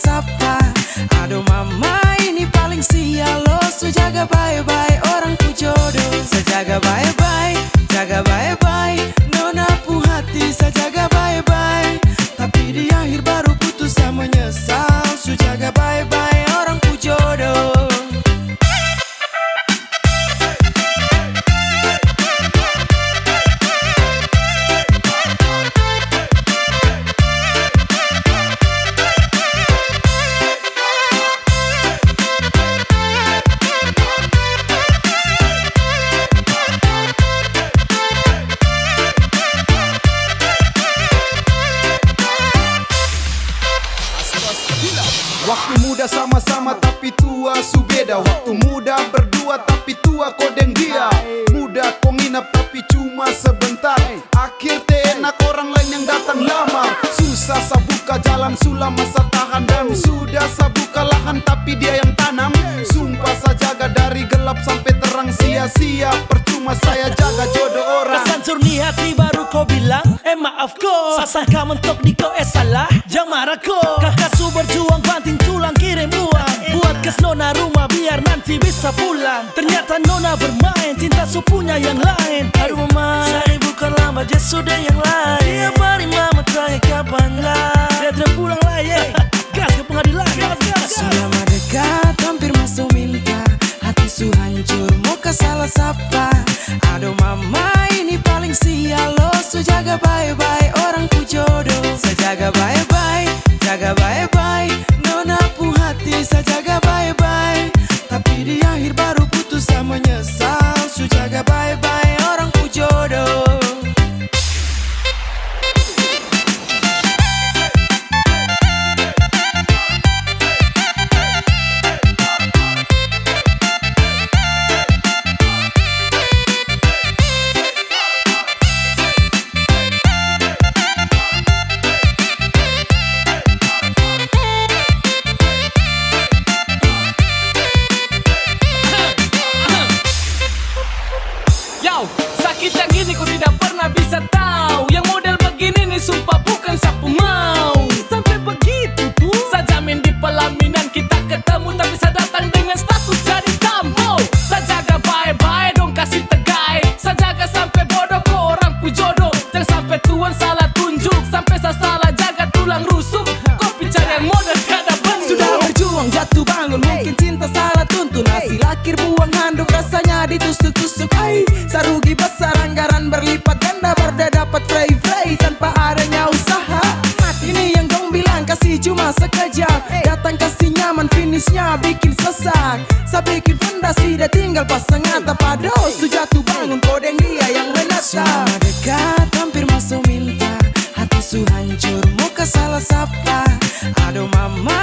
sapa. Aduh mama ini paling sial lo. So jaga bye-bye orang ku jodoh. Sejaga bye-bye, jaga bye-bye. Nona pu hati sejaga bye-bye. Tapi di akhir baru putus sama menyesal. So jaga bye-bye orang ku jodoh. Waktu muda sama-sama tapi tua su beda. Waktu muda berdua tapi tua kau deng dia. Muda kau nginap tapi cuma sebentar. Akhir enak orang lain yang datang lama. Susah sabuka jalan sulam masa tahan. Dan sudah sabuka lahan tapi dia yang tanam. Sumpah saya jaga dari gelap sampai terang. Sia-sia percuma saya jaga jodoh orang. Kesancur ni hati baru kau bilang maaf ko. Sasangka mentok di kau salah. Jangan marah ko. Kakak su berjuang banting tulang kirim uang. Buat kes nona rumah biar nanti bisa pulang. Ternyata nona bermain cinta su punya yang lain. Aduh mama, saya bukanlah majes sudah yang lain. Dia bari mama tanya kapan lah. Dia terpulang lah ye. Gas ke pengadilan. Selama dekat hampir masuk minta. Hati su hancur mau ke salah sapa. Aduh mama ini paling sial lo. So jaga bye-bye orang ku jodoh. Sejaga bye-bye, jaga bye-bye. Nona pu hati sejaga bye-bye. Tapi di akhir baru putus sama menyesal. So jaga bye-bye orang ku jodoh. Sakit yang gini ku tidak pernah bisa tahu. Yang model begini nih sumpah bukan sapu mau. Sampai begitu tuh saya jamin di pelaminan kita ketemu. Tapi saya datang dengan status jadi tamu. Saya jaga bye-bye dong kasih tegai. Saya jaga sampai bodoh kok orang pu jodoh. Jangan sampai tuan salah tunjuk. Sampai saya salah jaga tulang rusuk. Kau bicara yang model kada benar. Sudah berjuang jatuh bangun mungkin cinta salah tuntun. Hasil akhir buang handuk rasanya ditusuk-tusuk. Sarugi besar anggaran berlipat ganda. Berda dapat frey tanpa adanya usaha. Ini yang dong bilang kasih cuma sekejap. Datang kasih nyaman finishnya bikin sesak. Saya bikin fondasi dia tinggal pasang atap. Aduh su jatuh bangun kodeng dia yang menatap. Selama dekat hampir masuk minta. Hati su hancur mau ke salah sapa. Aduh mama